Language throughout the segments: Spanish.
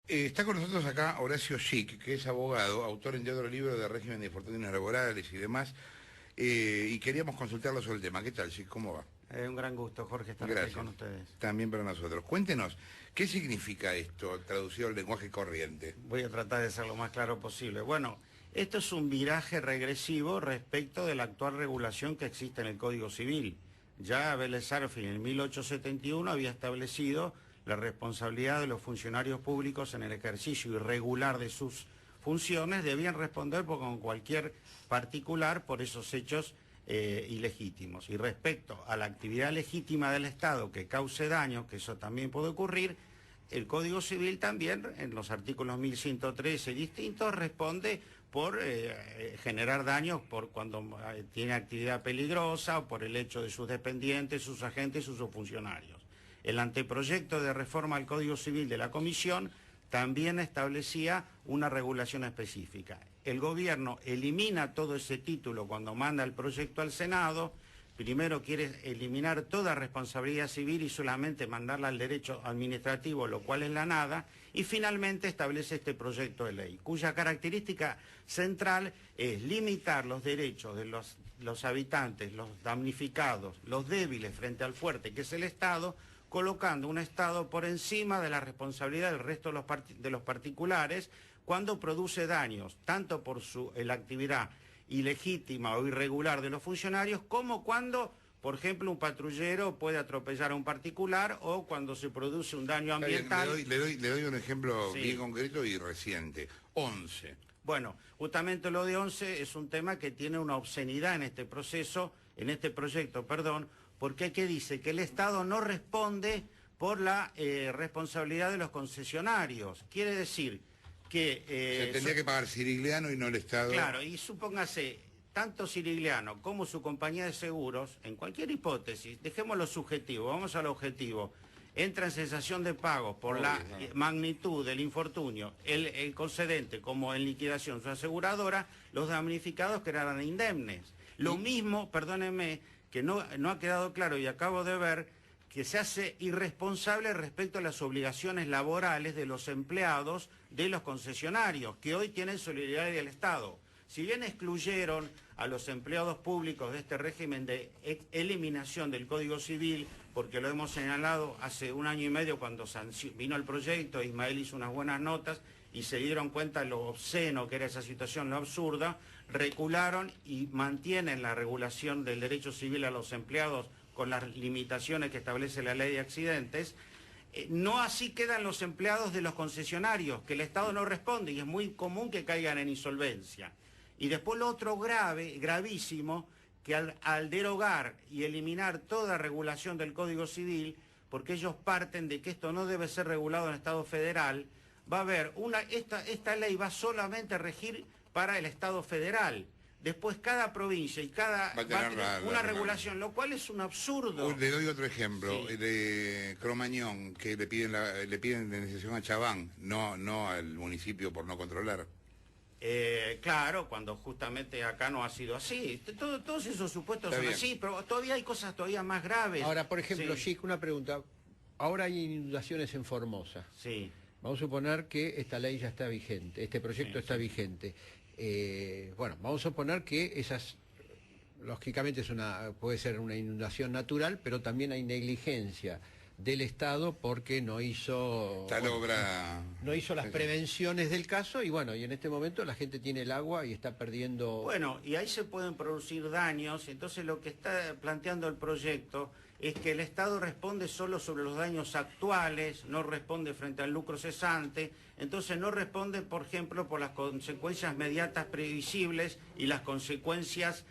Está con nosotros acá Horacio Schick, que es abogado, autor entre otros libros de régimen de infortunios laborales y demás, y queríamos consultarlo sobre el tema. ¿Qué tal, Schick? ¿Cómo va? Un gran gusto, Jorge, estar Gracias. aquí con ustedes. También para nosotros. Cuéntenos, ¿qué significa esto, traducido al lenguaje corriente? Voy a tratar de ser lo más claro posible. Bueno, esto es un viraje regresivo respecto de la actual regulación que existe en el Código Civil. Ya Vélez Sarsfield en 1871 había establecido la responsabilidad de los funcionarios públicos en el ejercicio irregular de sus funciones, debían responder con cualquier particular por esos hechos ilegítimos. Y respecto a la actividad legítima del Estado que cause daño, que eso también puede ocurrir, el Código Civil también, en los artículos 1113 y distintos, responde por generar daños por cuando tiene actividad peligrosa o por el hecho de sus dependientes, sus agentes y sus funcionarios. El anteproyecto de reforma al Código Civil de la Comisión también establecía una regulación específica. El gobierno elimina todo ese título cuando manda el proyecto al Senado. Primero quiere eliminar toda responsabilidad civil y solamente mandarla al derecho administrativo, lo cual es la nada, y finalmente establece este proyecto de ley, cuya característica central es limitar los derechos de los habitantes, los damnificados, los débiles frente al fuerte, que es el Estado, colocando un Estado por encima de la responsabilidad del resto de los particulares cuando produce daños, tanto por la actividad ilegítima o irregular de los funcionarios, como cuando, por ejemplo, un patrullero puede atropellar a un particular o cuando se produce un daño ambiental. Le doy un ejemplo Sí. bien concreto y reciente. 11. Bueno, justamente lo de 11 es un tema que tiene una obscenidad en este proceso, en este proyecto, perdón, porque ¿qué dice? Que el Estado no responde por la responsabilidad de los concesionarios. Quiere decir que... Se tendría que pagar Cirigliano y no el Estado. Claro, y supóngase, tanto Cirigliano como su compañía de seguros, en cualquier hipótesis, dejémoslo subjetivo, vamos al objetivo, entra en cesación de pagos por la magnitud del infortunio, el concedente como en liquidación su aseguradora, los damnificados quedarán indemnes. Lo mismo, perdónenme, que no ha quedado claro y acabo de ver que se hace irresponsable respecto a las obligaciones laborales de los empleados de los concesionarios, que hoy tienen solidaridad del Estado. Si bien excluyeron a los empleados públicos de este régimen de eliminación del Código Civil, porque lo hemos señalado hace 1 año y medio cuando vino el proyecto, Ismael hizo unas buenas notas y se dieron cuenta de lo obsceno que era esa situación, lo absurda, recularon y mantienen la regulación del derecho civil a los empleados con las limitaciones que establece la ley de accidentes. No así quedan los empleados de los concesionarios, que el Estado no responde y es muy común que caigan en insolvencia. Y después lo otro gravísimo, que al derogar y eliminar toda regulación del Código Civil, porque ellos parten de que esto no debe ser regulado en el Estado federal, va a haber esta ley va solamente a regir para el Estado federal. Después cada provincia y cada va a tener una regulación, lo cual es un absurdo. Le doy otro ejemplo, Sí. de Cromañón, que le piden indemnización a Chabán, no al municipio por no controlar. Claro, cuando justamente acá no ha sido así. Todos esos supuestos Está son bien. así, pero todavía hay cosas todavía más graves. Ahora, por ejemplo, Sí. Schick, una pregunta. Ahora hay inundaciones en Formosa. Sí. Vamos a suponer que esta ley ya está vigente, este proyecto Sí, está vigente. Bueno, vamos a suponer que esas, lógicamente puede ser una inundación natural, pero también hay negligencia del Estado porque no hizo las prevenciones del caso y bueno, y en este momento la gente tiene el agua y está perdiendo... Bueno, y ahí se pueden producir daños, entonces lo que está planteando el proyecto es que el Estado responde solo sobre los daños actuales, no responde frente al lucro cesante, entonces no responde, por ejemplo, por las consecuencias inmediatas previsibles y las consecuencias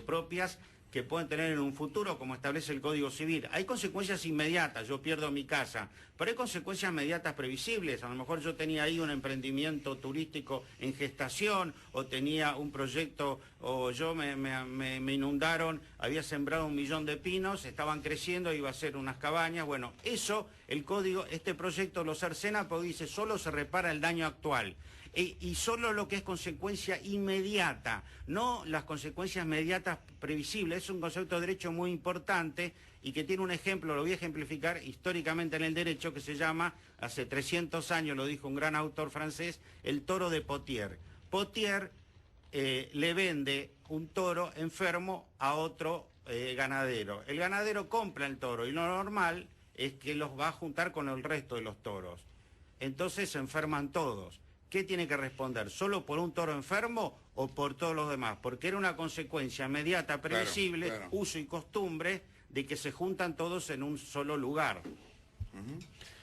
propias que pueden tener en un futuro, como establece el Código Civil. Hay consecuencias inmediatas, yo pierdo mi casa, pero hay consecuencias inmediatas previsibles. A lo mejor yo tenía ahí un emprendimiento turístico en gestación, o tenía un proyecto, o yo me inundaron, había sembrado 1 millón de pinos, estaban creciendo, iba a hacer unas cabañas. Bueno, eso, el código, este proyecto lo cercena porque dice, solo se repara el daño actual. Y solo lo que es consecuencia inmediata, no las consecuencias inmediatas previsibles. Es un concepto de derecho muy importante y que tiene un ejemplo, lo voy a ejemplificar históricamente en el derecho, que se llama, hace 300 años lo dijo un gran autor francés, el toro de Potier. Potier le vende un toro enfermo a otro ganadero. El ganadero compra el toro y lo normal es que los va a juntar con el resto de los toros. Entonces se enferman todos. ¿Qué tiene que responder? ¿Solo por un toro enfermo o por todos los demás? Porque era una consecuencia inmediata, previsible, claro. uso y costumbre de que se juntan todos en un solo lugar.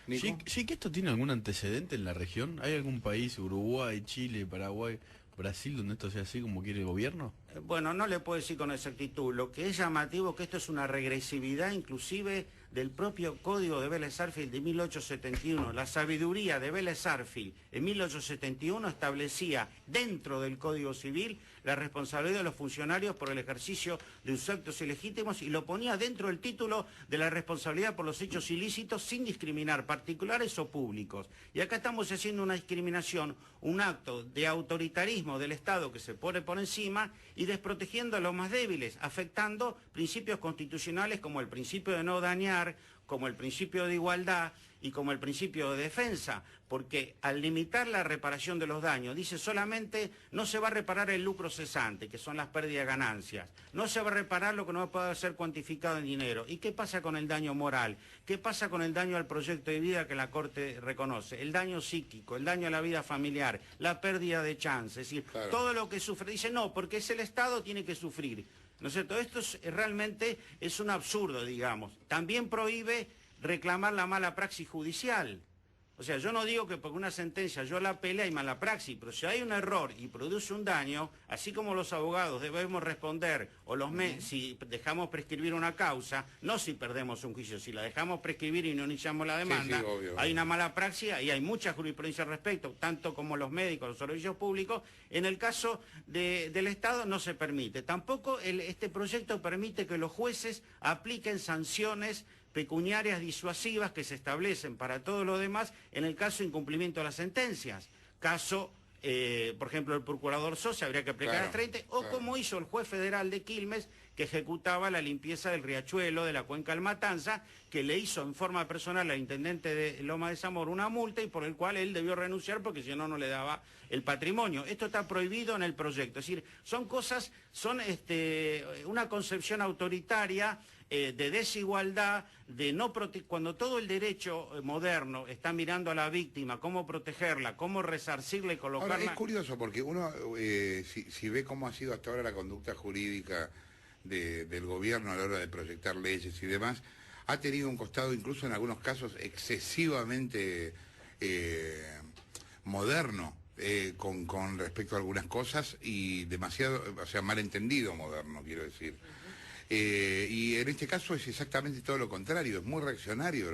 ¿Nico? Sí, que esto tiene algún antecedente en la región. ¿Hay algún país, Uruguay, Chile, Paraguay, Brasil, donde esto sea así como quiere el gobierno? Bueno, no le puedo decir con exactitud. Lo que es llamativo es que esto es una regresividad inclusive del propio Código de Vélez Sarsfield de 1871. La sabiduría de Vélez Sarsfield en 1871 establecía dentro del Código Civil la responsabilidad de los funcionarios por el ejercicio de sus actos ilegítimos y lo ponía dentro del título de la responsabilidad por los hechos ilícitos sin discriminar particulares o públicos. Y acá estamos haciendo una discriminación, un acto de autoritarismo del Estado que se pone por encima y desprotegiendo a los más débiles, afectando principios constitucionales como el principio de no dañar, como el principio de igualdad y como el principio de defensa, porque al limitar la reparación de los daños, dice solamente no se va a reparar el lucro cesante, que son las pérdidas de ganancias, no se va a reparar lo que no puede ser cuantificado en dinero. ¿Y qué pasa con el daño moral? ¿Qué pasa con el daño al proyecto de vida que la Corte reconoce? El daño psíquico, el daño a la vida familiar, la pérdida de chance, es decir, claro, todo lo que sufre. Dice no, porque es el Estado, tiene que sufrir. ¿No es cierto? Esto realmente es un absurdo, digamos. También prohíbe reclamar la mala praxis judicial. O sea, yo no digo que por una sentencia yo la apele hay mala praxis, pero si hay un error y produce un daño, así como los abogados debemos responder, o si dejamos prescribir una causa, no si perdemos un juicio, si la dejamos prescribir y no iniciamos la demanda, sí, obvio, hay una mala praxis y hay mucha jurisprudencia al respecto, tanto como los médicos, los servicios públicos. En el caso del Estado no se permite. Tampoco este proyecto permite que los jueces apliquen sanciones pecuniarias disuasivas que se establecen para todo lo demás en el caso de incumplimiento de las sentencias. Caso, por ejemplo, el procurador Sosa habría que aplicar las 30, o como hizo el juez federal de Quilmes, que ejecutaba la limpieza del riachuelo de la cuenca del Matanza, que le hizo en forma personal al intendente de Loma de Zamora una multa y por el cual él debió renunciar porque si no, no le daba el patrimonio. Esto está prohibido en el proyecto. Es decir, son cosas, son una concepción autoritaria de desigualdad, de no cuando todo el derecho moderno está mirando a la víctima, cómo protegerla, cómo resarcirla y colocarla... Ahora, es curioso porque uno, si ve cómo ha sido hasta ahora la conducta jurídica del gobierno a la hora de proyectar leyes y demás, ha tenido un costado incluso en algunos casos excesivamente moderno con respecto a algunas cosas y demasiado, o sea, malentendido moderno, quiero decir. Y en este caso es exactamente todo lo contrario, es muy reaccionario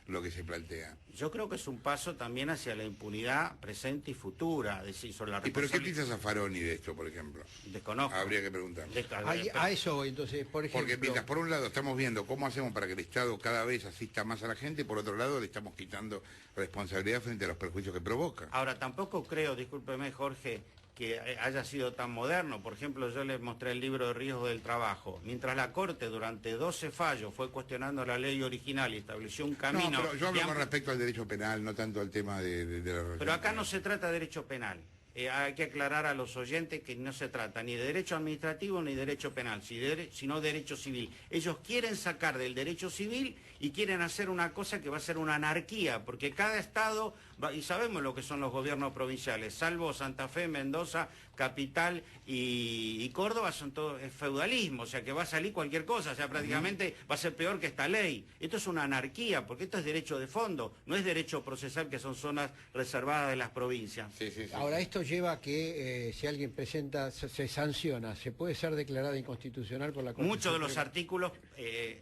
lo que se plantea. Yo creo que es un paso también hacia la impunidad presente y futura, es decir, sobre la ¿Y pero qué responsabilidad... piensa Zaffaroni de esto, por ejemplo? Desconozco. Habría que preguntarle. A eso, entonces, por ejemplo... Porque mientras por un lado estamos viendo cómo hacemos para que el Estado cada vez asista más a la gente, por otro lado le estamos quitando responsabilidad frente a los perjuicios que provoca. Ahora, tampoco creo, discúlpeme Jorge, que haya sido tan moderno. Por ejemplo, yo les mostré el libro de riesgos del trabajo. Mientras la Corte durante 12 fallos fue cuestionando la ley original y estableció un camino... No, pero yo hablo con respecto al derecho penal, no tanto al tema de la relación. Pero acá no se trata de derecho penal. Hay que aclarar a los oyentes que no se trata ni de derecho administrativo ni de derecho penal, sino derecho civil. Ellos quieren sacar del derecho civil y quieren hacer una cosa que va a ser una anarquía, porque cada estado, y sabemos lo que son los gobiernos provinciales, salvo Santa Fe, Mendoza, Capital y Córdoba, son todo feudalismo, o sea que va a salir cualquier cosa, o sea prácticamente va a ser peor que esta ley. Esto es una anarquía, porque esto es derecho de fondo, no es derecho procesal, que son zonas reservadas de las provincias. Sí, sí, sí. Ahora, esto lleva a que si alguien presenta, se sanciona, ¿se puede ser declarada inconstitucional por la Corte Muchos de los Suprema? artículos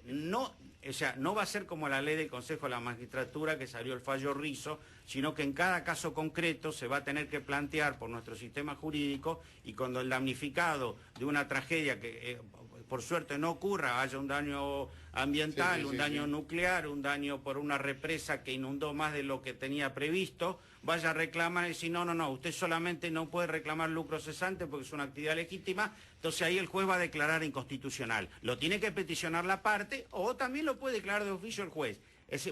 no va a ser como la ley del Consejo de la Magistratura que salió el fallo Rizzo, sino que en cada caso concreto se va a tener que plantear por nuestro sistema jurídico, y cuando el damnificado de una tragedia por suerte no ocurra, haya un daño ambiental, un daño nuclear, un daño por una represa que inundó más de lo que tenía previsto, vaya a reclamar y decir, no, usted solamente no puede reclamar lucro cesante porque es una actividad legítima, entonces ahí el juez va a declarar inconstitucional. Lo tiene que peticionar la parte o también lo puede declarar de oficio el juez.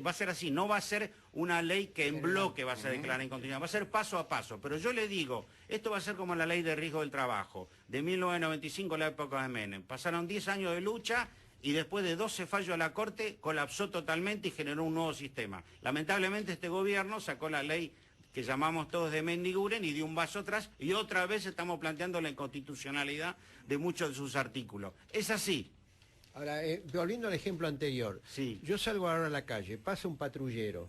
Va a ser así, no va a ser una ley que en bloque va a ser declarada inconstitucional, va a ser paso a paso. Pero yo le digo, esto va a ser como la ley de riesgo del trabajo, de 1995, la época de Menem. Pasaron 10 años de lucha y después de 12 fallos a la Corte colapsó totalmente y generó un nuevo sistema. Lamentablemente este gobierno sacó la ley que llamamos todos de Mendiguren y dio un paso atrás y otra vez estamos planteando la inconstitucionalidad de muchos de sus artículos. Es así. Ahora, volviendo al ejemplo anterior, Sí. yo salgo ahora a la calle, pasa un patrullero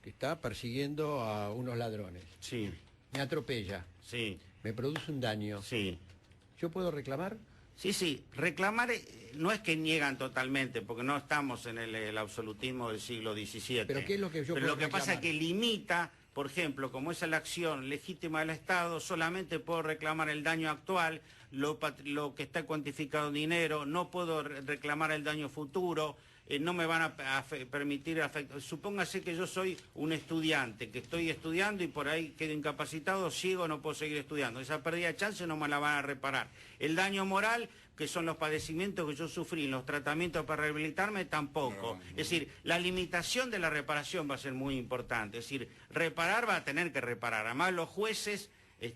que está persiguiendo a unos ladrones, Sí, me atropella, sí, me produce un daño, sí. ¿yo puedo reclamar? Sí, reclamar no es que niegan totalmente, porque no estamos en el absolutismo del siglo XVII. ¿Pero qué es lo que yo Pero puedo lo que pasa es reclamar? que limita, por ejemplo, como esa es la acción legítima del Estado, solamente puedo reclamar el daño actual, lo que está cuantificado en dinero, no puedo reclamar el daño futuro, no me van a permitir afectar. Supóngase que yo soy un estudiante, que estoy estudiando y por ahí quedo incapacitado, ciego, no puedo seguir estudiando. Esa pérdida de chance no me la van a reparar. El daño moral, que son los padecimientos que yo sufrí, los tratamientos para rehabilitarme, tampoco. Es decir, la limitación de la reparación va a ser muy importante. Es decir, reparar va a tener que reparar. Además, los jueces,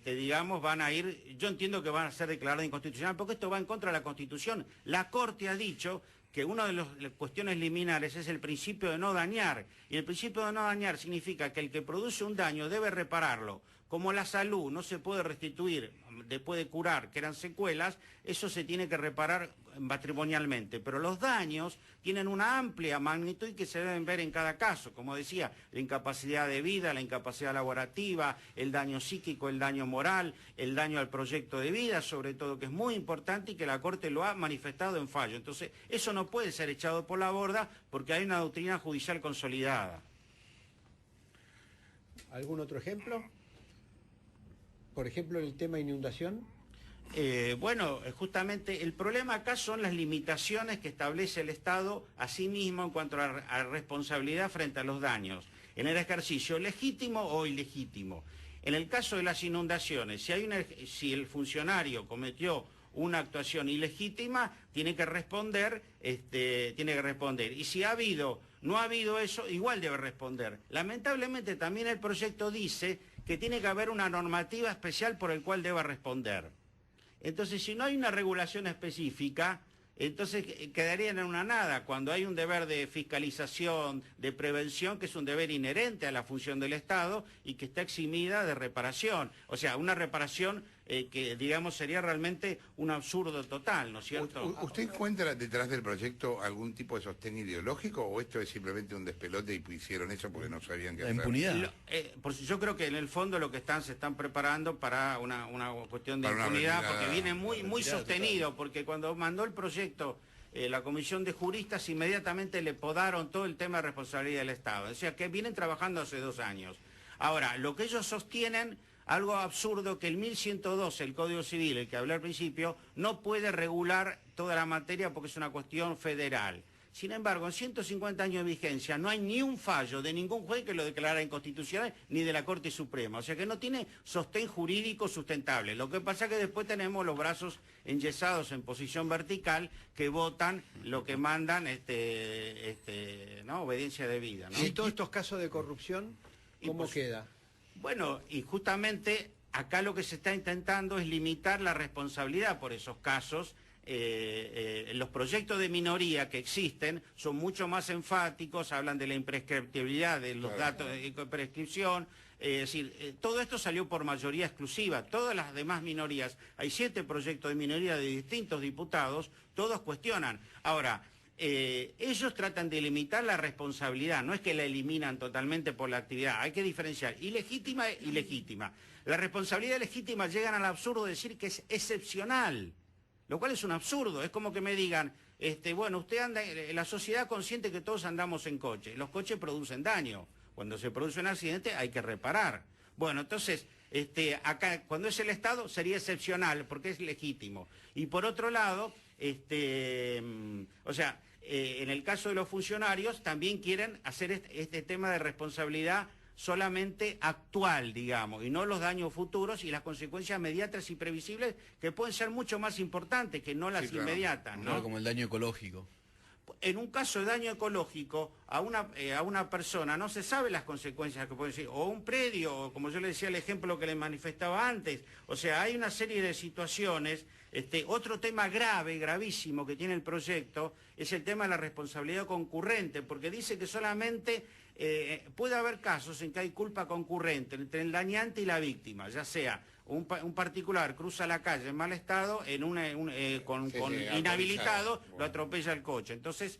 digamos, van a ir, yo entiendo que van a ser declarados inconstitucionales, porque esto va en contra de la Constitución. La Corte ha dicho que una de las cuestiones liminares es el principio de no dañar. Y el principio de no dañar significa que el que produce un daño debe repararlo. Como la salud no se puede restituir después de curar, que eran secuelas, eso se tiene que reparar patrimonialmente. Pero los daños tienen una amplia magnitud que se deben ver en cada caso. Como decía, la incapacidad de vida, la incapacidad laborativa, el daño psíquico, el daño moral, el daño al proyecto de vida, sobre todo, que es muy importante y que la Corte lo ha manifestado en fallo. Entonces, eso no puede ser echado por la borda porque hay una doctrina judicial consolidada. ¿Algún otro ejemplo? Por ejemplo, el tema inundación. Bueno, justamente el problema acá son las limitaciones que establece el Estado a sí mismo en cuanto a responsabilidad frente a los daños, en el ejercicio legítimo o ilegítimo. En el caso de las inundaciones, si el funcionario cometió una actuación ilegítima, tiene que responder. Y si no ha habido eso, igual debe responder. Lamentablemente también el proyecto dice que tiene que haber una normativa especial por el cual deba responder. Entonces, si no hay una regulación específica, entonces quedarían en una nada, cuando hay un deber de fiscalización, de prevención, que es un deber inherente a la función del Estado y que está eximida de reparación. O sea, una reparación que, digamos, sería realmente un absurdo total, ¿no es cierto? ¿Usted encuentra detrás del proyecto algún tipo de sostén ideológico o esto es simplemente un despelote y hicieron eso porque no sabían qué La hacer? impunidad. Yo creo que en el fondo lo que se están preparando para una cuestión de Para una impunidad, retirada. porque viene muy Retirada sostenido, porque cuando mandó el proyecto la comisión de juristas inmediatamente le podaron todo el tema de responsabilidad del Estado. O sea, que vienen trabajando hace 2 años. Ahora, lo que ellos sostienen, algo absurdo, que el 1112, el Código Civil, el que hablé al principio, no puede regular toda la materia porque es una cuestión federal. Sin embargo, en 150 años de vigencia no hay ni un fallo de ningún juez que lo declarara inconstitucional, ni de la Corte Suprema. O sea que no tiene sostén jurídico sustentable. Lo que pasa es que después tenemos los brazos enyesados en posición vertical que votan lo que mandan, ¿no? Obediencia debida, ¿no? ¿Y todos estos casos de corrupción, cómo pues, queda? Bueno, y justamente acá lo que se está intentando es limitar la responsabilidad por esos casos. Los proyectos de minoría que existen son mucho más enfáticos, hablan de la imprescriptibilidad de los datos de prescripción. Es decir, todo esto salió por mayoría exclusiva. Todas las demás minorías, hay 7 proyectos de minoría de distintos diputados, todos cuestionan. Ahora, ellos tratan de limitar la responsabilidad, no es que la eliminan totalmente por la actividad, hay que diferenciar ilegítima e ilegítima. La responsabilidad legítima llegan al absurdo de decir que es excepcional, lo cual es un absurdo. Es como que me digan, bueno, usted anda, la sociedad consciente que todos andamos en coche, los coches producen daño, cuando se produce un accidente hay que reparar. Bueno, entonces, acá cuando es el Estado sería excepcional porque es legítimo. Y por otro lado, o sea, en el caso de los funcionarios también quieren hacer este tema de responsabilidad solamente actual, digamos, y no los daños futuros y las consecuencias inmediatas y previsibles que pueden ser mucho más importantes que no las Sí, claro. inmediatas, ¿no? Claro, como el daño ecológico. En un caso de daño ecológico, a una persona no se sabe las consecuencias que pueden ser, o un predio, o como yo le decía el ejemplo que le manifestaba antes. O sea, hay una serie de situaciones. Otro tema grave, gravísimo que tiene el proyecto es el tema de la responsabilidad concurrente, porque dice que solamente puede haber casos en que hay culpa concurrente entre el dañante y la víctima, ya sea un particular cruza la calle en mal estado, con inhabilitado, lo atropella el coche. Entonces,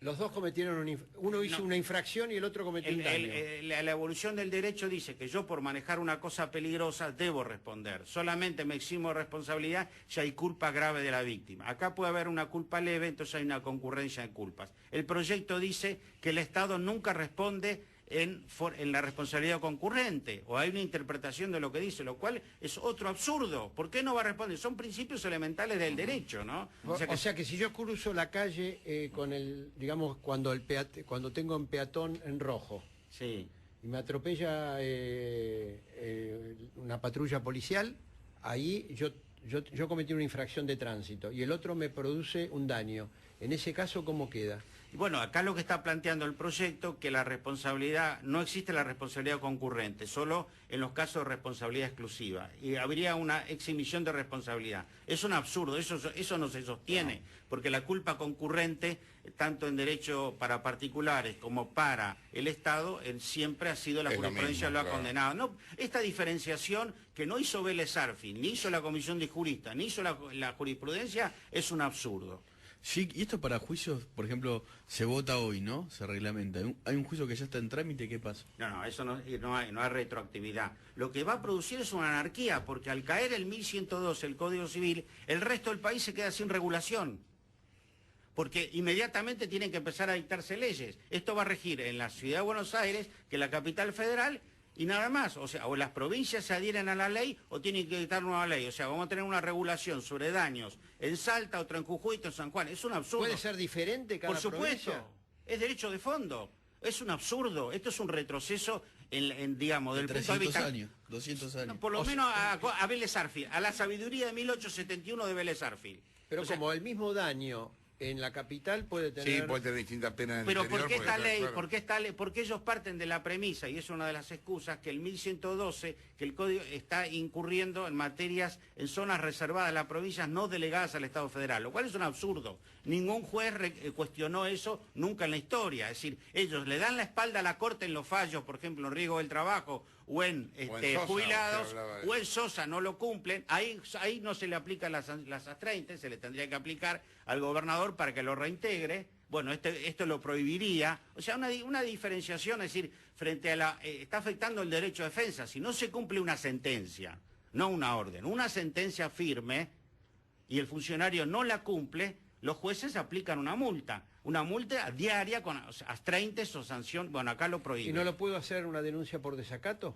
Los dos cometieron uno hizo una infracción y el otro cometió un daño. la evolución del derecho dice que yo por manejar una cosa peligrosa debo responder. Solamente me eximo de responsabilidad si hay culpa grave de la víctima. Acá puede haber una culpa leve, entonces hay una concurrencia de culpas. El proyecto dice que el Estado nunca responde en la responsabilidad concurrente, o hay una interpretación de lo que dice, lo cual es otro absurdo. ¿Por qué no va a responder? Son principios elementales del derecho, ¿no? O sea que si yo cruzo la calle con digamos, cuando tengo un peatón en rojo, sí, y me atropella una patrulla policial, ahí yo cometí una infracción de tránsito y el otro me produce un daño. En ese caso, ¿cómo queda? Y bueno, acá lo que está planteando el proyecto, que la responsabilidad, no existe la responsabilidad concurrente, solo en los casos de responsabilidad exclusiva. Y habría una exhibición de responsabilidad. Es un absurdo, eso no se sostiene, porque la culpa concurrente, tanto en derecho para particulares como para el Estado, siempre ha sido la jurisprudencia lo ha condenado. No, esta diferenciación que no hizo Vélez Arfield, ni hizo la Comisión de Juristas, ni hizo la jurisprudencia, es un absurdo. Sí, y esto para juicios, por ejemplo, se vota hoy, ¿no? Se reglamenta. Hay un juicio que ya está en trámite, ¿qué pasa? No, eso no hay retroactividad. Lo que va a producir es una anarquía, porque al caer el 1112, el Código Civil, el resto del país se queda sin regulación. Porque inmediatamente tienen que empezar a dictarse leyes. Esto va a regir en la Ciudad de Buenos Aires, que es la capital federal, y nada más. O sea, o las provincias se adhieren a la ley o tienen que dictar nueva ley. O sea, vamos a tener una regulación sobre daños en Salta, otra en Jujuy, otra en San Juan. Es un absurdo. ¿Puede ser diferente cada provincia? Por supuesto. provincia? Es derecho de fondo. Es un absurdo. Esto es un retroceso, digamos, del punto de 300 vista... años, 200 años. No, por lo menos a Vélez Arfield, a la sabiduría de 1871 de Vélez Arfield. Pero O sea, como el mismo daño en la capital puede tener... Sí, puede tener distintas penas en el pero interior. ¿por qué esta porque, ley? claro. ¿Por qué esta ley? Porque ellos parten de la premisa, y es una de las excusas, que el 1112, que el Código está incurriendo en materias, en zonas reservadas a las provincias no delegadas al Estado federal, lo cual es un absurdo. Ningún juez cuestionó eso nunca en la historia. Es decir, ellos le dan la espalda a la Corte en los fallos, por ejemplo, en riesgo del trabajo, o en Sosa, jubilados, usted hablaba de o en Sosa no lo cumplen, ahí no se le aplican las A30, se le tendría que aplicar al gobernador para que lo reintegre. Bueno, esto lo prohibiría. O sea, una diferenciación, es decir, frente a está afectando el derecho de defensa. Si no se cumple una sentencia, no una orden, una sentencia firme, y el funcionario no la cumple, los jueces aplican una multa diaria con A30 o sanción. Bueno, acá lo prohíben. ¿Y no lo puedo hacer una denuncia por desacato?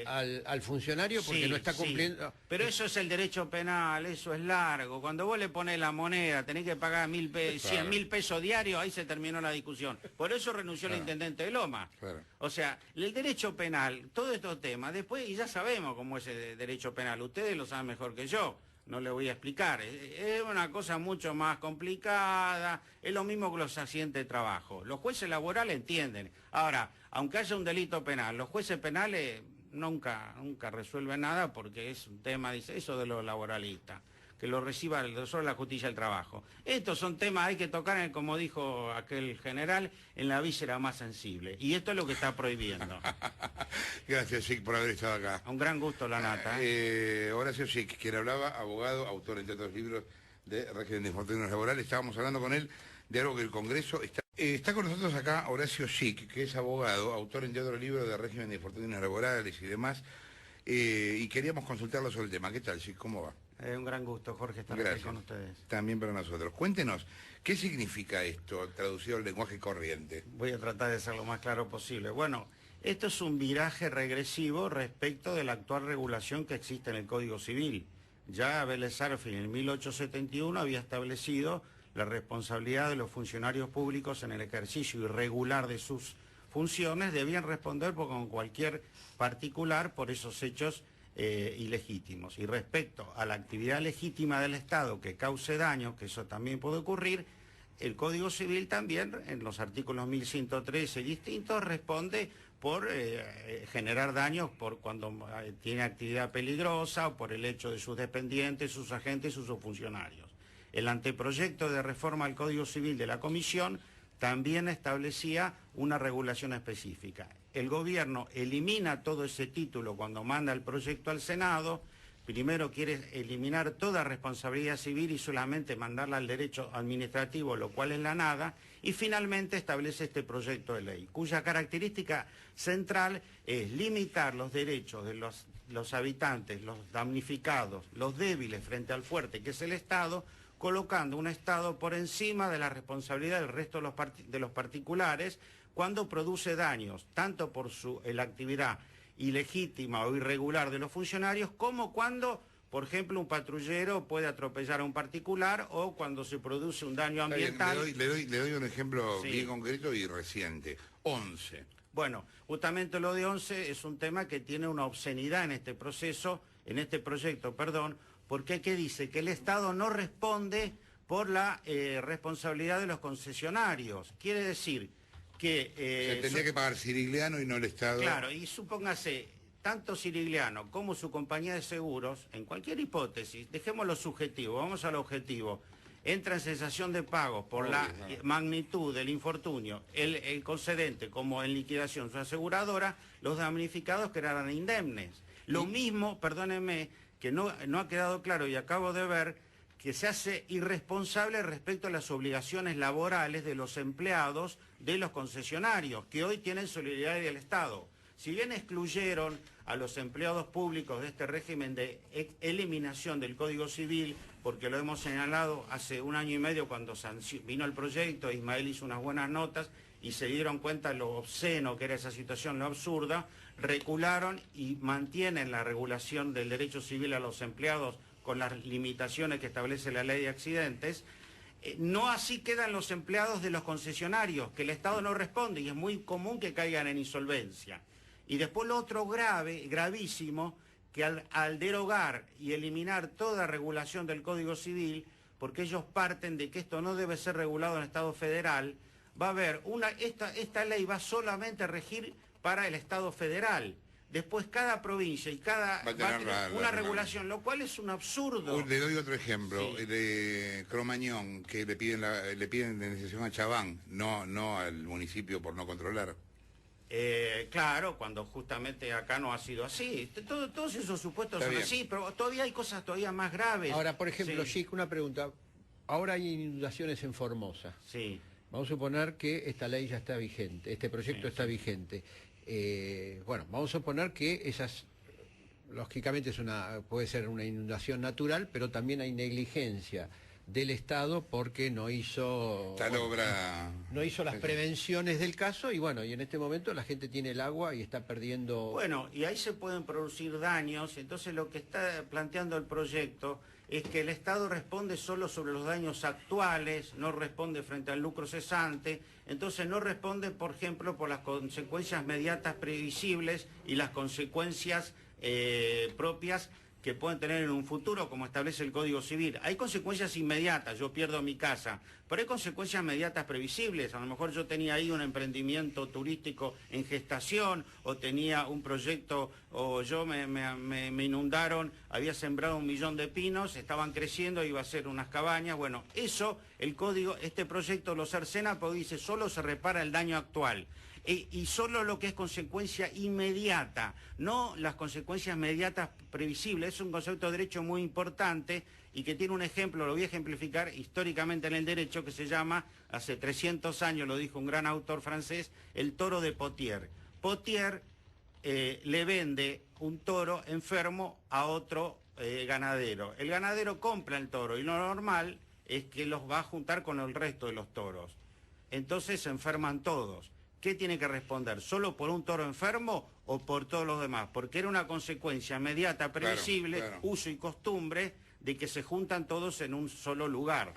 Al funcionario porque sí, no está cumpliendo... sí. Pero eso es el derecho penal, eso es largo. Cuando vos le pones la moneda, tenés que pagar 100.000 pesos diarios, ahí se terminó la discusión. Por eso renunció el intendente de Loma. Claro. O sea, el derecho penal, todos estos temas, después, y ya sabemos cómo es el derecho penal, ustedes lo saben mejor que yo. No le voy a explicar, es una cosa mucho más complicada, es lo mismo que los accidentes de trabajo. Los jueces laborales entienden. Ahora, aunque haya un delito penal, los jueces penales nunca resuelven nada porque es un tema, dice, eso de los laboralistas, que lo reciba solo la justicia del trabajo. Estos son temas, hay que tocar, como dijo aquel general, en la víscera más sensible. Y esto es lo que está prohibiendo. Gracias, Schick, por haber estado acá. Un gran gusto, la nata. Horacio Schick, quien hablaba, abogado, autor, entre otros libros, de régimen de infortunios laborales. Estábamos hablando con él de algo que el Congreso está con nosotros acá Horacio Schick, que es abogado, autor, entre otros libros, de régimen de infortunios laborales y demás. Y queríamos consultarlo sobre el tema. ¿Qué tal, Schick? ¿Cómo va? Un gran gusto, Jorge, estar Gracias. aquí con ustedes. También para nosotros. Cuéntenos, ¿qué significa esto, traducido al lenguaje corriente? Voy a tratar de ser lo más claro posible. Bueno, esto es un viraje regresivo respecto de la actual regulación que existe en el Código Civil. Ya Vélez Sarsfield en 1871 había establecido la responsabilidad de los funcionarios públicos en el ejercicio irregular de sus funciones, debían responder con cualquier particular por esos hechos ilegítimos. Y respecto a la actividad legítima del Estado que cause daño, que eso también puede ocurrir, el Código Civil también, en los artículos 1113 y distintos, responde por generar daños por cuando tiene actividad peligrosa o por el hecho de sus dependientes, sus agentes y sus funcionarios. El anteproyecto de reforma al Código Civil de la Comisión también establecía una regulación específica. El gobierno elimina todo ese título cuando manda el proyecto al Senado. Primero quiere eliminar toda responsabilidad civil y solamente mandarla al derecho administrativo, lo cual es la nada, y finalmente establece este proyecto de ley, cuya característica central es limitar los derechos de los habitantes, los damnificados, los débiles frente al fuerte, que es el Estado, colocando un Estado por encima de la responsabilidad del resto de los particulares cuando produce daños, tanto por la actividad ilegítima o irregular de los funcionarios, como cuando, por ejemplo, un patrullero puede atropellar a un particular o cuando se produce un daño ambiental. Le doy un ejemplo Sí. bien concreto y reciente. 11. Bueno, justamente lo de 11 es un tema que tiene una obscenidad en este proceso, en este proyecto, perdón, porque ¿qué dice? Que el Estado no responde por la responsabilidad de los concesionarios. Quiere decir que... Se tendría que pagar Cirigliano y no el Estado. Claro, y supóngase, tanto Cirigliano como su compañía de seguros, en cualquier hipótesis, dejémoslo subjetivo, vamos al objetivo, entra en cesación de pagos por la magnitud del infortunio, el concedente como en liquidación su aseguradora, los damnificados quedarán indemnes. Lo mismo, perdónenme, que no ha quedado claro y acabo de ver que se hace irresponsable respecto a las obligaciones laborales de los empleados de los concesionarios, que hoy tienen solidaridad del Estado. Si bien excluyeron a los empleados públicos de este régimen de eliminación del Código Civil, porque lo hemos señalado hace 1 año y medio cuando vino el proyecto, Ismael hizo unas buenas notas y se dieron cuenta lo obsceno que era esa situación, lo absurda, recularon y mantienen la regulación del derecho civil a los empleados con las limitaciones que establece la ley de accidentes. No así quedan los empleados de los concesionarios, que el Estado no responde y es muy común que caigan en insolvencia. Y después lo otro gravísimo, que al derogar y eliminar toda regulación del Código Civil, porque ellos parten de que esto no debe ser regulado en el Estado federal, va a haber esta ley va solamente a regir para el Estado federal. Después cada provincia y cada va a tener una regulación, lo cual es un absurdo. Le doy otro ejemplo, Sí. de Cromañón, que le piden indemnización a Chabán, no al municipio por no controlar. Claro, cuando justamente acá no ha sido así. Todos esos supuestos Está son bien. así, pero todavía hay cosas todavía más graves. Ahora, por ejemplo, Sí. Chic, una pregunta. Ahora hay inundaciones en Formosa. Sí. Vamos a suponer que esta ley ya está vigente, este proyecto Sí, está vigente. Bueno, vamos a suponer que esas, lógicamente puede ser una inundación natural, pero también hay negligencia del Estado porque no hizo Tal obra... las prevenciones del caso y bueno, y en este momento la gente tiene el agua y está perdiendo... Bueno, y ahí se pueden producir daños, entonces lo que está planteando el proyecto es que el Estado responde solo sobre los daños actuales, no responde frente al lucro cesante, entonces no responde, por ejemplo, por las consecuencias mediatas previsibles y las consecuencias propias que pueden tener en un futuro, como establece el Código Civil. Hay consecuencias inmediatas, yo pierdo mi casa, pero hay consecuencias inmediatas previsibles. A lo mejor yo tenía ahí un emprendimiento turístico en gestación, o tenía un proyecto, o yo me inundaron, había sembrado 1 millón de pinos, estaban creciendo, iba a hacer unas cabañas. Bueno, eso, el código, este proyecto lo cercena porque dice, solo se repara el daño actual. Y solo lo que es consecuencia inmediata, no las consecuencias inmediatas previsibles. Es un concepto de derecho muy importante y que tiene un ejemplo, lo voy a ejemplificar históricamente en el derecho, que se llama, hace 300 años lo dijo un gran autor francés, el toro de Potier. Potier le vende un toro enfermo a otro ganadero. El ganadero compra el toro y lo normal es que los va a juntar con el resto de los toros. Entonces se enferman todos. ¿qué tiene que responder? ¿Solo por un toro enfermo o por todos los demás? Porque era una consecuencia inmediata, previsible, Claro. uso y costumbre de que se juntan todos en un solo lugar.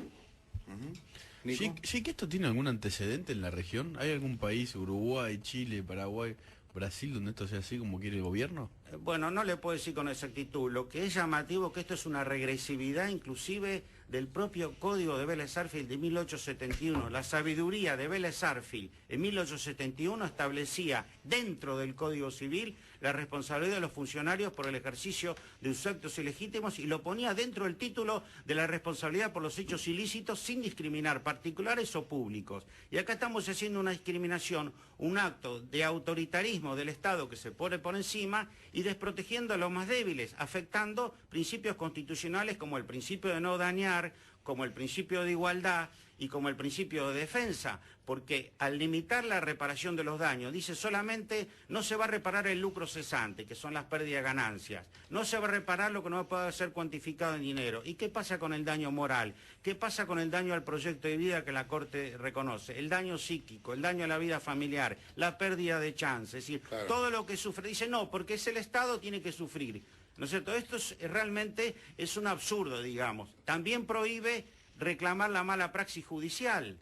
Nico. Sí, que esto tiene algún antecedente en la región. ¿Hay algún país, Uruguay, Chile, Paraguay, Brasil, donde esto sea así como quiere el gobierno? Bueno, no le puedo decir con exactitud. Lo que es llamativo es que esto es una regresividad inclusive del propio Código de Vélez Sarsfield de 1871. La sabiduría de Vélez Sarsfield en 1871 establecía dentro del Código Civil la responsabilidad de los funcionarios por el ejercicio de sus actos ilegítimos y lo ponía dentro del título de la responsabilidad por los hechos ilícitos sin discriminar particulares o públicos. Y acá estamos haciendo una discriminación, un acto de autoritarismo del Estado que se pone por encima y desprotegiendo a los más débiles, afectando principios constitucionales como el principio de no dañar, como el principio de igualdad y como el principio de defensa, porque al limitar la reparación de los daños, dice solamente no se va a reparar el lucro cesante, que son las pérdidas de ganancias, no se va a reparar lo que no puede ser cuantificado en dinero. ¿Y qué pasa con el daño moral? ¿Qué pasa con el daño al proyecto de vida que la Corte reconoce? El daño psíquico, el daño a la vida familiar, la pérdida de chance, es decir, Claro. todo lo que sufre. Dice no, porque es el Estado, tiene que sufrir. ¿No es cierto? Esto realmente es un absurdo, digamos. También prohíbe reclamar la mala praxis judicial.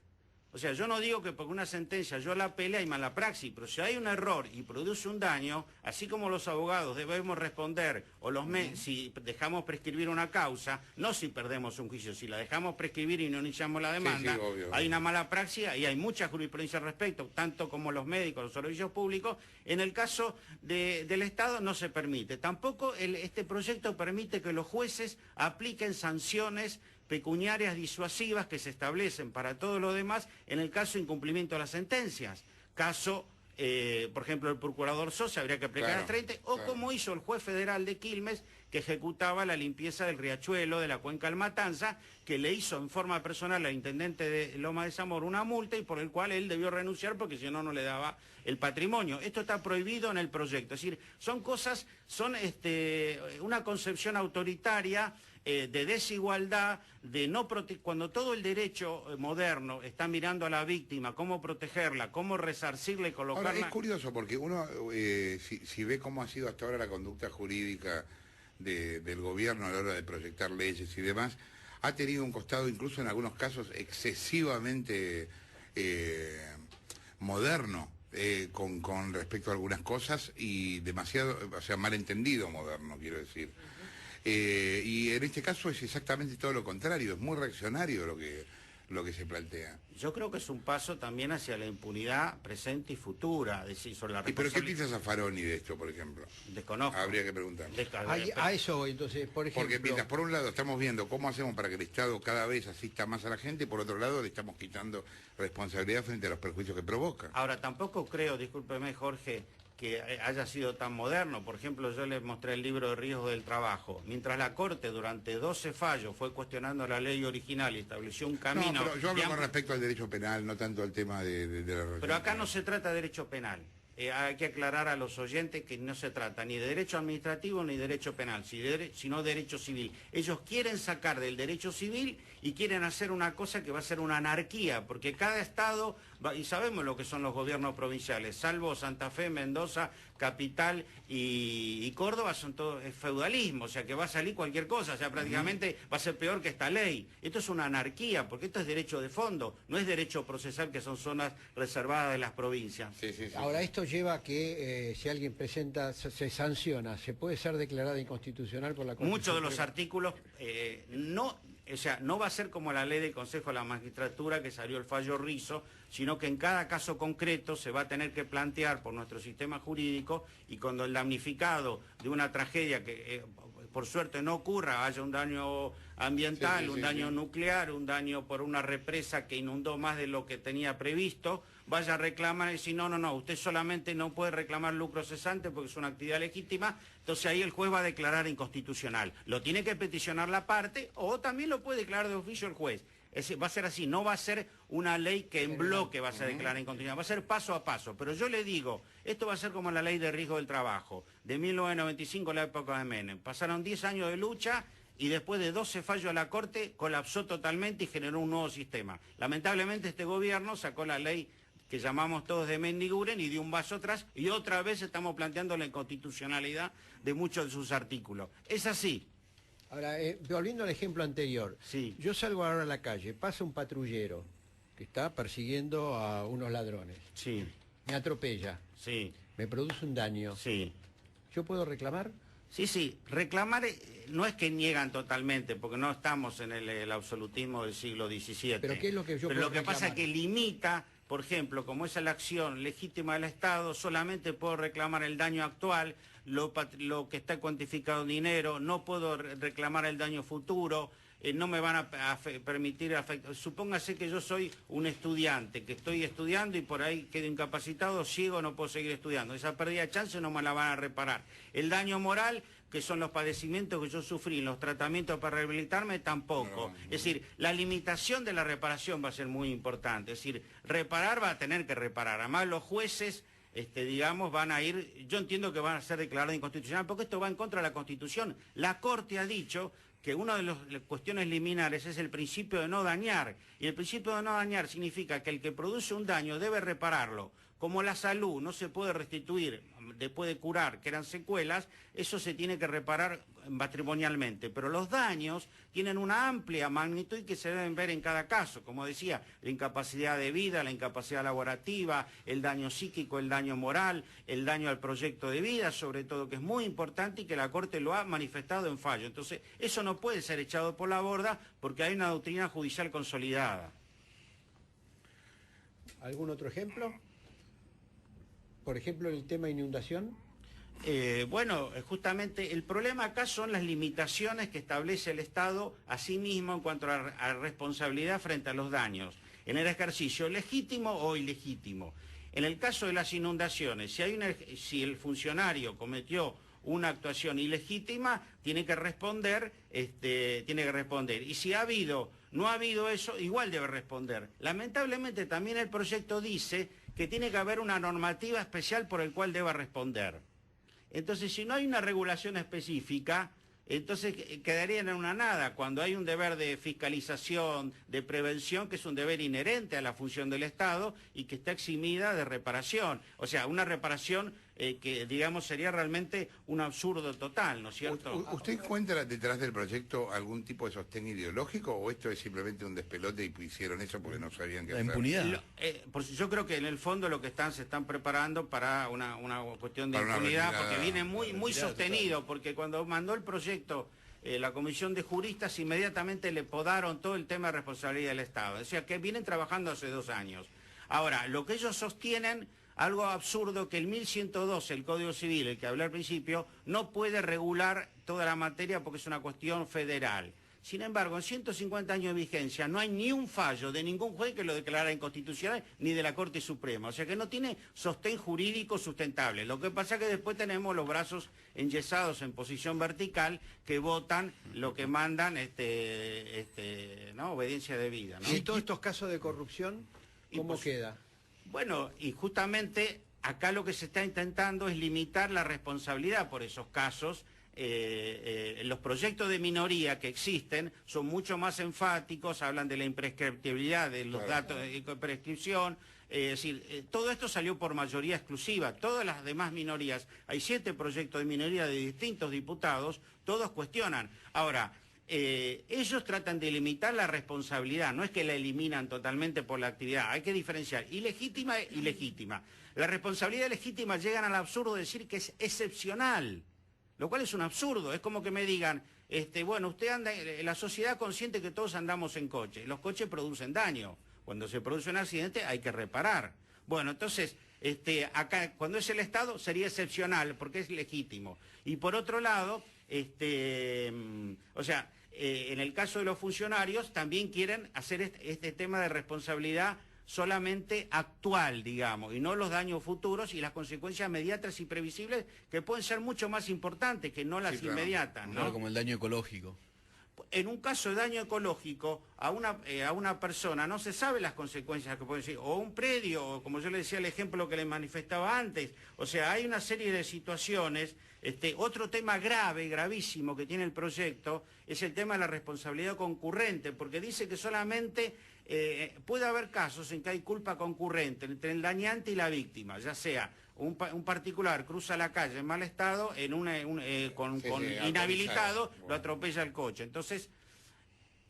O sea, yo no digo que por una sentencia yo la apele hay mala praxis, pero si hay un error y produce un daño, así como los abogados debemos responder, o si dejamos prescribir una causa, no si perdemos un juicio, si la dejamos prescribir y no iniciamos la demanda, obvio. hay una mala praxis y hay mucha jurisprudencia al respecto, tanto como los médicos, los servicios públicos. En el caso del Estado no se permite. Tampoco este proyecto permite que los jueces apliquen sanciones pecuniarias disuasivas que se establecen para todo lo demás en el caso de incumplimiento de las sentencias. Caso, por ejemplo, el procurador Sosa habría que aplicar las 30, o como hizo el juez federal de Quilmes, que ejecutaba la limpieza del riachuelo, de la cuenca del Matanza, que le hizo en forma personal al intendente de Loma de Zamora una multa y por el cual él debió renunciar porque si no, no le daba el patrimonio. Esto está prohibido en el proyecto. Es decir, son cosas, son una concepción autoritaria, de desigualdad, de no cuando todo el derecho moderno está mirando a la víctima, cómo protegerla, cómo resarcirla y colocarla... Ahora, es curioso porque uno, si ve cómo ha sido hasta ahora la conducta jurídica del gobierno a la hora de proyectar leyes y demás, ha tenido un costado incluso en algunos casos excesivamente moderno con respecto a algunas cosas y demasiado, o sea, malentendido moderno, quiero decir. Y en este caso es exactamente todo lo contrario, es muy reaccionario lo que se plantea. Yo creo que es un paso también hacia la impunidad presente y futura, es decir, sobre la ¿Pero qué responsabilidad... piensa Zaffaroni de esto, por ejemplo? Desconozco. Habría que preguntar. A eso voy, entonces, por ejemplo... Porque mientras por un lado estamos viendo cómo hacemos para que el Estado cada vez asista más a la gente, por otro lado le estamos quitando responsabilidad frente a los perjuicios que provoca. Ahora, tampoco creo, discúlpeme Jorge, que haya sido tan moderno. Por ejemplo, yo les mostré el libro de riesgos del trabajo. Mientras la Corte durante 12 fallos fue cuestionando la ley original y estableció un camino... No, pero yo hablo con respecto al derecho penal, no tanto al tema de la relación. Pero acá no se trata de derecho penal. Hay que aclarar a los oyentes que no se trata ni de derecho administrativo ni de derecho penal, sino derecho civil. Ellos quieren sacar del derecho civil y quieren hacer una cosa que va a ser una anarquía, porque cada estado, y sabemos lo que son los gobiernos provinciales, salvo Santa Fe, Mendoza, Capital y Córdoba, son todo feudalismo, o sea que va a salir cualquier cosa, o sea prácticamente va a ser peor que esta ley. Esto es una anarquía, porque esto es derecho de fondo, no es derecho procesal, que son zonas reservadas de las provincias. Sí, sí, sí. Ahora, esto lleva a que si alguien presenta, se sanciona, ¿se puede ser declarada inconstitucional por la Corte Muchos de los Suprema? artículos no va a ser como la ley del Consejo de la Magistratura que salió el fallo Rizzo, sino que en cada caso concreto se va a tener que plantear por nuestro sistema jurídico, y cuando el damnificado de una tragedia que por suerte no ocurra, haya un daño ambiental, un daño nuclear, un daño por una represa que inundó más de lo que tenía previsto, vaya a reclamar y decir, no, usted solamente no puede reclamar lucro cesante porque es una actividad legítima, entonces ahí el juez va a declarar inconstitucional. Lo tiene que peticionar la parte o también lo puede declarar de oficio el juez. Va a ser así, no va a ser una ley que en bloque va a ser declarada inconstitucional, va a ser paso a paso. Pero yo le digo, esto va a ser como la ley de riesgo del trabajo, de 1995, la época de Menem. Pasaron 10 años de lucha y después de 12 fallos a la Corte colapsó totalmente y generó un nuevo sistema. Lamentablemente este gobierno sacó la ley que llamamos todos de Mendiguren y de un vaso atrás, y otra vez estamos planteando la inconstitucionalidad de muchos de sus artículos. Es así. Ahora, volviendo al ejemplo anterior, Sí. yo salgo ahora a la calle, pasa un patrullero que está persiguiendo a unos ladrones, Sí, me atropella, sí, me produce un daño, sí. ¿yo puedo reclamar? Sí, sí, reclamar no es que niegan totalmente, porque no estamos en el absolutismo del siglo XVII. ¿Pero qué es lo que yo Pero puedo lo que pasa es reclamar? que limita, por ejemplo, como esa es la acción legítima del Estado, solamente puedo reclamar el daño actual, lo que está cuantificado en dinero, no puedo reclamar el daño futuro, no me van a permitir afectar. Supóngase que yo soy un estudiante, que estoy estudiando y por ahí quedo incapacitado, ciego, no puedo seguir estudiando. Esa pérdida de chance no me la van a reparar. El daño moral, que son los padecimientos que yo sufrí, los tratamientos para rehabilitarme, tampoco. No. Es decir, la limitación de la reparación va a ser muy importante. Es decir, reparar va a tener que reparar. Además, los jueces, digamos, van a ir, yo entiendo que van a ser declarados inconstitucionales, porque esto va en contra de la Constitución. La Corte ha dicho que una de las cuestiones liminares es el principio de no dañar. Y el principio de no dañar significa que el que produce un daño debe repararlo. Como la salud no se puede restituir después de curar, que eran secuelas, eso se tiene que reparar matrimonialmente. Pero los daños tienen una amplia magnitud y que se deben ver en cada caso. Como decía, la incapacidad de vida, la incapacidad laborativa, el daño psíquico, el daño moral, el daño al proyecto de vida, sobre todo, que es muy importante y que la Corte lo ha manifestado en fallo. Entonces, eso no puede ser echado por la borda porque hay una doctrina judicial consolidada. ¿Algún otro ejemplo? Por ejemplo, el tema inundación. Bueno, justamente el problema acá son las limitaciones que establece el Estado a sí mismo en cuanto a responsabilidad frente a los daños, en el ejercicio legítimo o ilegítimo. En el caso de las inundaciones, si el funcionario cometió una actuación ilegítima, tiene que responder, y si no ha habido eso, igual debe responder. Lamentablemente también el proyecto dice que tiene que haber una normativa especial por el cual deba responder. Entonces, si no hay una regulación específica, entonces quedarían en una nada, cuando hay un deber de fiscalización, de prevención, que es un deber inherente a la función del Estado y que está eximida de reparación. O sea, una reparación que, digamos, sería realmente un absurdo total, ¿no es cierto? ¿Usted encuentra detrás del proyecto algún tipo de sostén ideológico o esto es simplemente un despelote y hicieron eso porque no sabían qué La hacer? impunidad. Yo creo que en el fondo lo que se están preparando para una cuestión de Para una impunidad, retirada, porque viene muy retirada sostenido, porque cuando mandó el proyecto la comisión de juristas, inmediatamente le podaron todo el tema de responsabilidad del Estado. O sea, que vienen trabajando hace 2 años. Ahora, lo que ellos sostienen, algo absurdo, que el 1112, el Código Civil, el que hablé al principio, no puede regular toda la materia porque es una cuestión federal. Sin embargo, en 150 años de vigencia no hay ni un fallo de ningún juez que lo declarara inconstitucional, ni de la Corte Suprema. O sea que no tiene sostén jurídico sustentable. Lo que pasa es que después tenemos los brazos enyesados en posición vertical que votan lo que mandan, ¿no? Obediencia debida, ¿no? ¿Y todos estos casos de corrupción, cómo queda? Bueno, y justamente acá lo que se está intentando es limitar la responsabilidad por esos casos. Los proyectos de minoría que existen son mucho más enfáticos, hablan de la imprescriptibilidad de los datos de prescripción. Es decir, todo esto salió por mayoría exclusiva. Todas las demás minorías, hay 7 proyectos de minoría de distintos diputados, todos cuestionan. Ahora, ellos tratan de limitar la responsabilidad, no es que la eliminan totalmente por la actividad, hay que diferenciar ilegítima e ilegítima. La responsabilidad legítima llegan al absurdo de decir que es excepcional, lo cual es un absurdo. Es como que me digan, bueno, usted anda, la sociedad consciente que todos andamos en coche, los coches producen daño, cuando se produce un accidente hay que reparar. Bueno, entonces, acá cuando es el Estado sería excepcional porque es legítimo. Y por otro lado, o sea, en el caso de los funcionarios también quieren hacer este tema de responsabilidad solamente actual, digamos, y no los daños futuros y las consecuencias inmediatas y previsibles que pueden ser mucho más importantes que no las inmediatas, ¿no? Claro, como el daño ecológico. En un caso de daño ecológico, a una persona no se sabe las consecuencias que pueden ser, o un predio, o como yo le decía el ejemplo que le manifestaba antes. O sea, hay una serie de situaciones. Otro tema grave, gravísimo que tiene el proyecto es el tema de la responsabilidad concurrente, porque dice que solamente puede haber casos en que hay culpa concurrente entre el dañante y la víctima, ya sea un particular cruza la calle en mal estado, con inhabilitado, Bueno. lo atropella el coche. Entonces,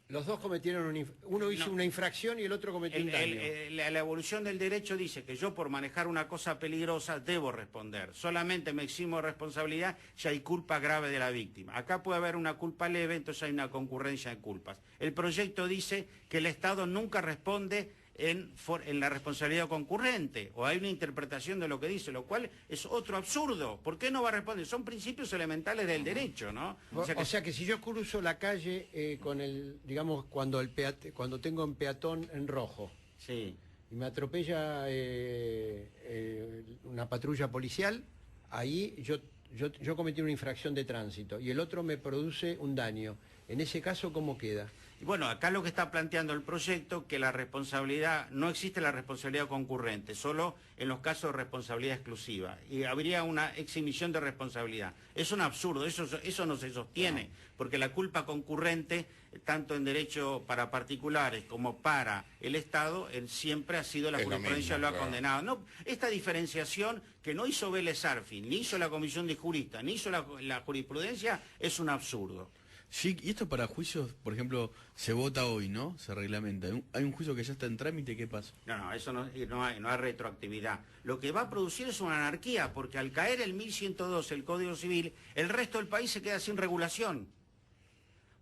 Los dos cometieron uno hizo una infracción y el otro cometió un daño. la evolución del derecho dice que yo por manejar una cosa peligrosa debo responder. Solamente me eximo de responsabilidad si hay culpa grave de la víctima. Acá puede haber una culpa leve, entonces hay una concurrencia de culpas. El proyecto dice que el Estado nunca responde en la responsabilidad concurrente, o hay una interpretación de lo que dice, lo cual es otro absurdo. ¿Por qué no va a responder? Son principios elementales del derecho, ¿no? O sea que si yo cruzo la calle con digamos, cuando tengo un peatón en rojo, sí, y me atropella una patrulla policial, ahí yo cometí una infracción de tránsito y el otro me produce un daño. En ese caso, ¿cómo queda? Y bueno, acá lo que está planteando el proyecto, que la responsabilidad, no existe la responsabilidad concurrente, solo en los casos de responsabilidad exclusiva. Y habría una exhibición de responsabilidad. Es un absurdo, eso no se sostiene, porque la culpa concurrente, tanto en derecho para particulares como para el Estado, siempre ha sido la jurisprudencia, lo ha condenado. No, esta diferenciación que no hizo Vélez Arfield, ni hizo la Comisión de Juristas, ni hizo la jurisprudencia, es un absurdo. Sí, y esto para juicios, por ejemplo, se vota hoy, ¿no? Se reglamenta. Hay un juicio que ya está en trámite, ¿qué pasa? No, eso no hay retroactividad. Lo que va a producir es una anarquía, porque al caer el 1112, el Código Civil, el resto del país se queda sin regulación.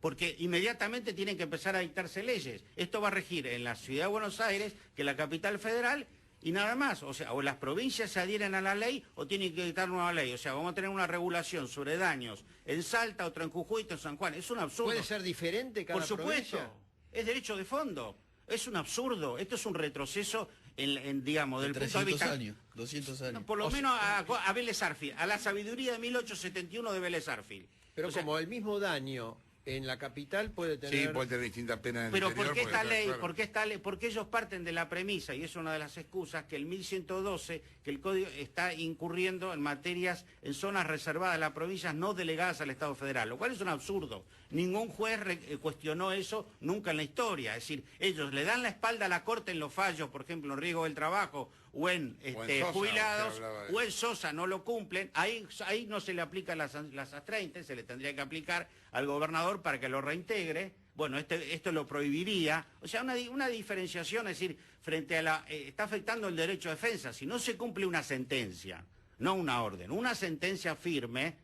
Porque inmediatamente tienen que empezar a dictarse leyes. Esto va a regir en la Ciudad de Buenos Aires, que es la capital federal, y nada más. O sea, o las provincias se adhieren a la ley o tienen que dictar nueva ley. O sea, vamos a tener una regulación sobre daños en Salta, otra en Jujuy, otra en San Juan. Es un absurdo. ¿Puede ser diferente cada Por supuesto, provincia? es derecho de fondo. Es un absurdo. Esto es un retroceso, digamos, del punto de 300 vista... años, 200 años. No, por lo menos a Vélez Arfield, a la sabiduría de 1871 de Vélez Arfield. Pero O sea, como el mismo daño en la capital puede tener... Sí, puede tener distintas penas en el pero interior. ¿por qué esta ley? Claro. Porque ellos parten de la premisa, y es una de las excusas, que el 1112, que el Código está incurriendo en materias, en zonas reservadas a las provincias no delegadas al Estado federal, lo cual es un absurdo. Ningún juez cuestionó eso nunca en la historia. Es decir, ellos le dan la espalda a la Corte en los fallos, por ejemplo, en riesgo del trabajo o en Sosa, jubilados, de o en Sosa no lo cumplen, ahí no se le aplican las astreinte, se le tendría que aplicar al gobernador para que lo reintegre. Bueno, esto lo prohibiría. O sea, una diferenciación, es decir, frente a está afectando el derecho de defensa. Si no se cumple una sentencia, no una orden, una sentencia firme,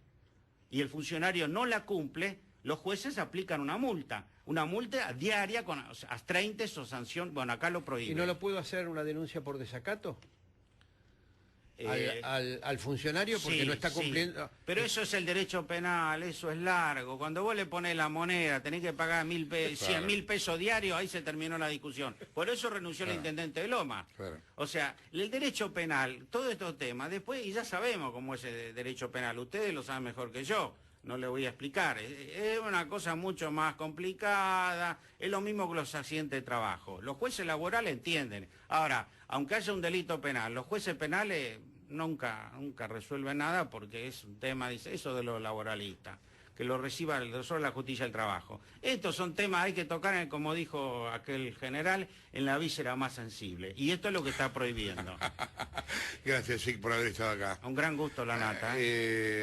y el funcionario no la cumple, los jueces aplican una multa diaria con astreintes o sanción. Bueno, acá lo prohíben. ¿Y no lo puedo hacer una denuncia por desacato? Al funcionario porque sí, no está cumpliendo... sí. Pero eso es el derecho penal, eso es largo. Cuando vos le pones la moneda, tenés que pagar 100.000 pesos diarios, ahí se terminó la discusión. Por eso renunció el intendente de Loma. Claro. O sea, el derecho penal, todos estos temas, después, y ya sabemos cómo es el derecho penal, ustedes lo saben mejor que yo. No le voy a explicar, es una cosa mucho más complicada, es lo mismo que los accidentes de trabajo. Los jueces laborales entienden. Ahora, aunque haya un delito penal, los jueces penales nunca resuelven nada porque es un tema, dice, eso de los laboralistas, que lo reciba solo la justicia del trabajo. Estos son temas, hay que tocar, como dijo aquel general, en la víscera más sensible. Y esto es lo que está prohibiendo. Gracias, Schick, por haber estado acá. Un gran gusto, la nata.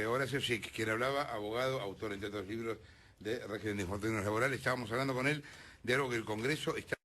Horacio Schick, quien hablaba, abogado, autor entre otros libros de régimen de infortunios laborales. Estábamos hablando con él de algo que el Congreso está...